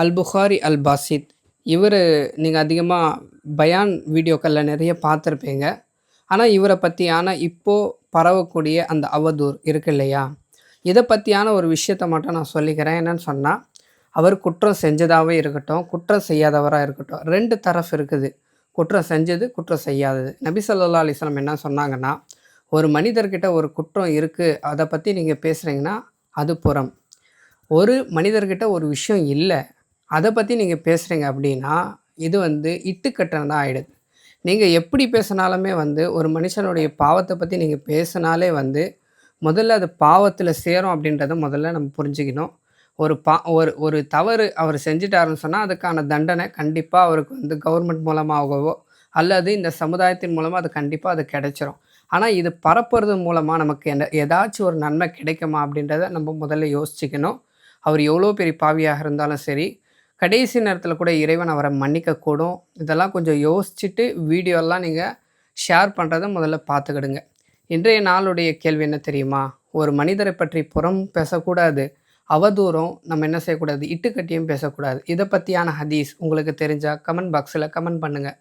அல் புகாரி அல் பாசித் இவர் நீங்கள் அதிகமாக பயான் வீடியோக்களில் நிறைய பார்த்துருப்பீங்க. ஆனால் இவரை பற்றியான இப்போது பரவக்கூடிய அந்த அவதூறு இருக்கு இல்லையா, இதை பற்றியான ஒரு விஷயத்த மட்டும் நான் சொல்லிக்கிறேன். என்னன்னு சொன்னால், அவர் குற்றம் செஞ்சதாகவே இருக்கட்டும், குற்றம் செய்யாதவராக இருக்கட்டும், ரெண்டு தரப்பு இருக்குது. குற்றம் செஞ்சது, குற்றம் செய்யாதது. நபி ஸல்லல்லாஹு அலைஹி வஸல்லம் என்ன சொன்னாங்கன்னா, ஒரு மனிதர்கிட்ட ஒரு குற்றம் இருக்குது, அதை பற்றி நீங்கள் பேசுகிறீங்கன்னா அது புறம். ஒரு மனிதர்கிட்ட ஒரு விஷயம் இல்லை, அதை பற்றி நீங்கள் பேசுகிறீங்க அப்படின்னா இது இட்டுக்கட்டுனதாக ஆகிடுது. நீங்கள் எப்படி பேசினாலுமே ஒரு மனுஷனுடைய பாவத்தை பற்றி நீங்கள் பேசினாலே முதல்ல அது பாவத்தில் சேரும் அப்படின்றத முதல்ல நம்ம புரிஞ்சுக்கணும். ஒரு ஒரு தவறு அவர் செஞ்சிட்டாருன்னு சொன்னால் அதுக்கான தண்டனை கண்டிப்பாக அவருக்கு கவர்மெண்ட் மூலமாகவோ அல்லது இந்த சமுதாயத்தின் மூலமாக அது கண்டிப்பாக அது கிடைச்சிரும். ஆனால் இது பரப்புறது மூலமாக நமக்கு ஏதாச்சும் ஒரு நன்மை கிடைக்குமா அப்படின்றத நம்ம முதல்ல யோசிச்சுக்கணும். அவர் எவ்வளோ பெரிய பாவியாக இருந்தாலும் சரி, கடைசி நேரத்தில் கூட இறைவன் அவரை மன்னிக்கக்கூடும். இதெல்லாம் கொஞ்சம் யோசிச்சுட்டு வீடியோலாம் நீங்கள் ஷேர் பண்ணுறத முதல்ல பார்த்துக்கிடுங்க. இன்றைய நாளுடைய கேள்வி என்ன தெரியுமா? ஒரு மனிதரை பற்றி புறம் பேசக்கூடாது, அவதூறும் நம்ம என்ன செய்யக்கூடாது, இட்டுக்கட்டியும் பேசக்கூடாது. இதை பற்றியான ஹதீஸ் உங்களுக்கு தெரிஞ்சால் கமெண்ட் பாக்ஸில் கமெண்ட் பண்ணுங்கள்.